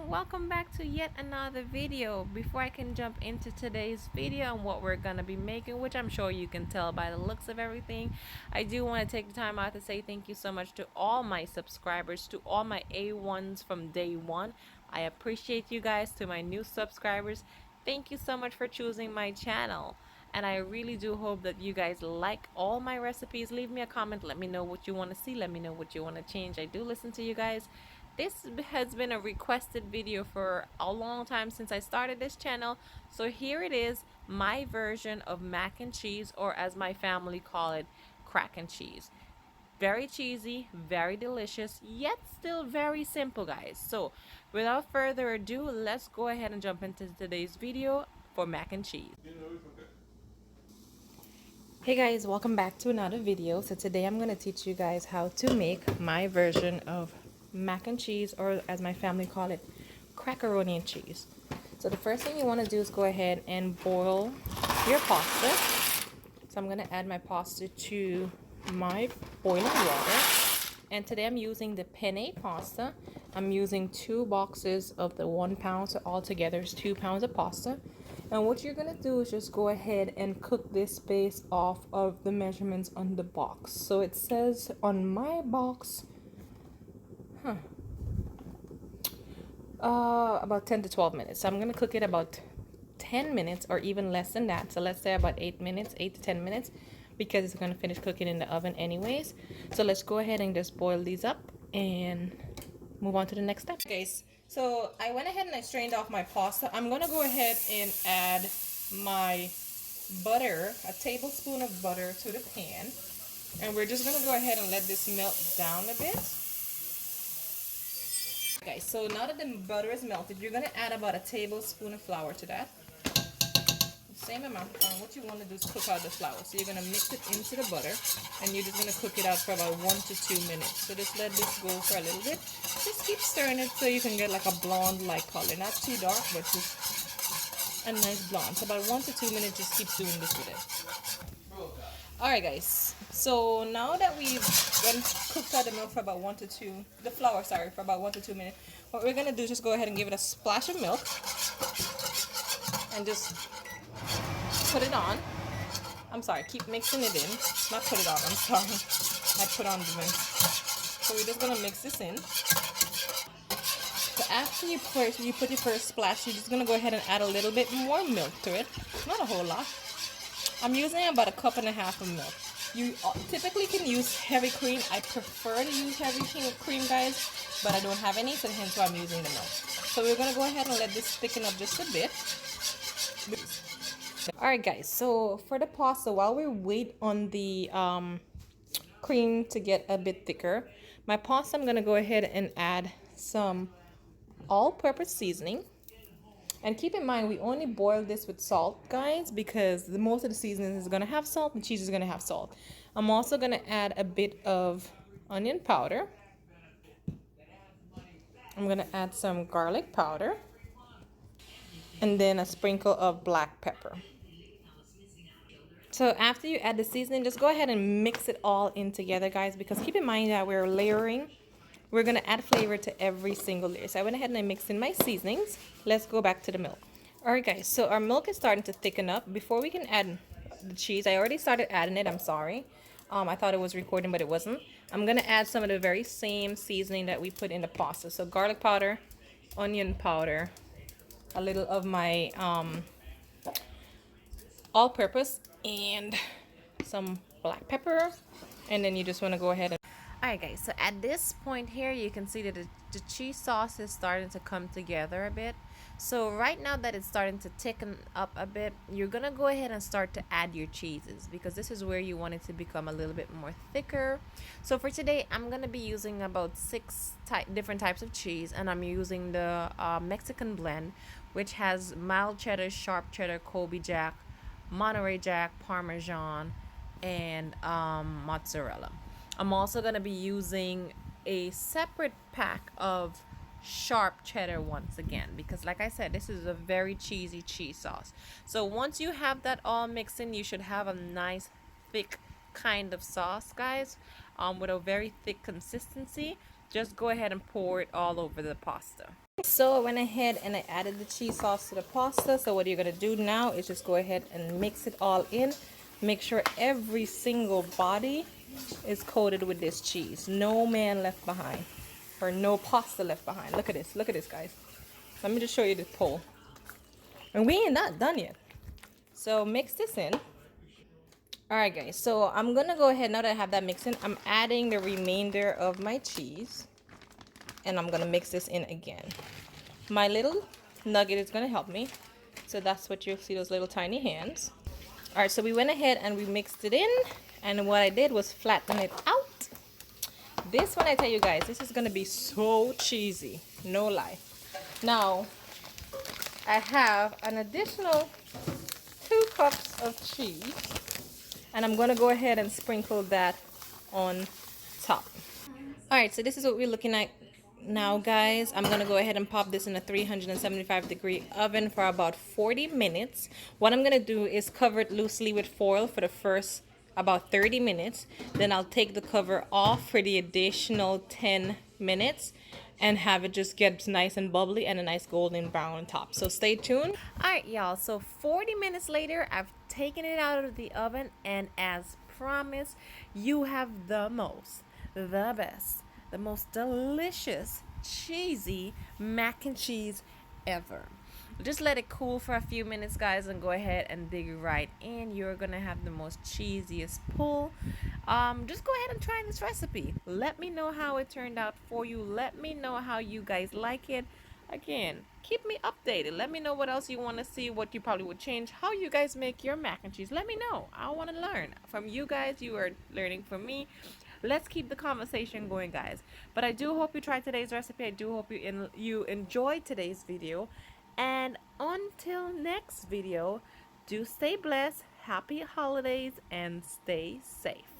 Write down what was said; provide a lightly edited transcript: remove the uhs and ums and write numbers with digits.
and welcome back to yet another video. Before I can jump into today's video and what we're gonna be making, which I'm sure you can tell by the looks of everything, I do want to take the time out to say thank you so much to all my subscribers, to all my A1s from day one. I appreciate you guys. To my new subscribers, thank you so much for choosing my channel, and I really do hope that you guys like all my recipes. Leave me a comment, let me know what you want to see, let me know what you want to change. I do listen to you guys. This has been a requested video for a long time since I started this channel, so here it is, my version of mac and cheese, or as my family call it, crack and cheese. Very cheesy, very delicious, yet still very simple, guys. So without further ado, let's go ahead and jump into today's video for mac and cheese. Hey guys, welcome back to another video. So today I'm going to teach you guys how to make my version of mac and cheese, or as my family call it, crackaroni and cheese. So the first thing you want to do is go ahead and boil your pasta. So I'm going to add my pasta to my boiling water, and today I'm using the penne pasta. I'm using 2 boxes of the 1 pound, so altogether is 2 pounds of pasta. And what you're gonna do is just go ahead and cook this based off of the measurements on the box. So it says on my box, about 10 to 12 minutes. So I'm gonna cook it about 10 minutes or even less than that. So let's say about 8 minutes, 8 to 10 minutes, because it's gonna finish cooking in the oven anyways. So let's go ahead and just boil these up and move on to the next step. Guys, so I went ahead and I strained off my pasta. I'm gonna go ahead and add my butter, a tablespoon of butter to the pan, and we're just gonna go ahead and let this melt down a bit. Okay, so now that the butter is melted, you're gonna add about a tablespoon of flour to that. Same amount of flour. What you want to do is cook out the flour. So you're going to mix it into the butter, and you're just going to cook it out for about 1 to 2 minutes. So just let this go for a little bit. Just keep stirring it so you can get like a blonde-like color. Not too dark, but just a nice blonde. So about 1 to 2 minutes, just keep doing this with it. Alright guys, so now that we've cooked out the milk for about 1 to 2, the flour, sorry, for about 1 to 2 minutes, what we're going to do is just go ahead and give it a splash of milk, and just put it on. I'm sorry, keep mixing it in. Not put it on, I'm sorry. I put on the milk. So we're just gonna mix this in. So after you put your first splash, you're just gonna go ahead and add a little bit more milk to it. Not a whole lot. I'm using about 1.5 cups of milk. You typically can use heavy cream. I prefer to use heavy cream, guys, but I don't have any, so hence why I'm using the milk. So we're gonna go ahead and let this thicken up just a bit. Alright guys, so for the pasta, while we wait on the cream to get a bit thicker, my pasta, I'm going to go ahead and add some all-purpose seasoning. And keep in mind, we only boil this with salt, guys, because most of the seasoning is going to have salt and cheese is going to have salt. I'm also going to add a bit of onion powder. I'm going to add some garlic powder, and then a sprinkle of black pepper. So after you add the seasoning, just go ahead and mix it all in together, guys, because keep in mind that we're layering. We're going to add flavor to every single layer. So I went ahead and I mixed in my seasonings. Let's go back to the milk. Alright guys, so our milk is starting to thicken up. Before we can add the cheese, I already started adding it, I'm sorry. I thought it was recording, but it wasn't. I'm going to add some of the very same seasoning that we put in the pasta. So garlic powder, onion powder, a little of my all-purpose, and some black pepper, and then you just want to go ahead and... Alright guys, so at this point here, you can see that the cheese sauce is starting to come together a bit. So right now that it's starting to thicken up a bit, you're gonna go ahead and start to add your cheeses, because this is where you want it to become a little bit more thicker. So for today, I'm gonna be using about 6 different types of cheese, and I'm using the Mexican blend, which has mild cheddar, sharp cheddar, Colby Jack, Monterey Jack, Parmesan, and mozzarella. I'm also going to be using a separate pack of sharp cheddar once again, because like I said, this is a very cheesy cheese sauce. So once you have that all mixed in, you should have a nice thick kind of sauce, guys, with a very thick consistency. Just go ahead and pour it all over the pasta. So I went ahead and I added the cheese sauce to the pasta. So what you're gonna do now is just go ahead and mix it all in. Make sure every single body is coated with this cheese. No man left behind, or no pasta left behind. Look at this, guys. Let me just show you the pull. And we ain't not done yet. So mix this in. All right, guys. So I'm gonna go ahead, now that I have that mixed in, I'm adding the remainder of my cheese, and I'm gonna mix this in again. My little nugget is gonna help me. So that's what you'll see, those little tiny hands. All right, so we went ahead and we mixed it in, and what I did was flatten it out. This one, I tell you guys, this is gonna be so cheesy, no lie. Now I have an additional 2 cups of cheese, and I'm gonna go ahead and sprinkle that on top. All right, so this is what we're looking at now, guys. I'm gonna go ahead and pop this in a 375-degree oven for about 40 minutes. What I'm gonna do is cover it loosely with foil for the first about 30 minutes. Then I'll take the cover off for the additional 10 minutes and have it just get nice and bubbly and a nice golden brown on top. So stay tuned. All right, y'all, so 40 minutes later, I've taken it out of the oven, and as promised, you have the best, the most delicious cheesy mac and cheese ever. Just let it cool for a few minutes, guys, and go ahead and dig right in. You're gonna have the most cheesiest pull. Just go ahead and try this recipe. Let me know how it turned out for you. Let me know how you guys like it. Again, keep me updated. Let me know what else you want to see, what you probably would change, how you guys make your mac and cheese. Let me know. I want to learn from you guys. You are learning from me. Let's keep the conversation going, guys. But I do hope you tried today's recipe. I do hope you enjoyed today's video. And until next video, do stay blessed, happy holidays, and stay safe.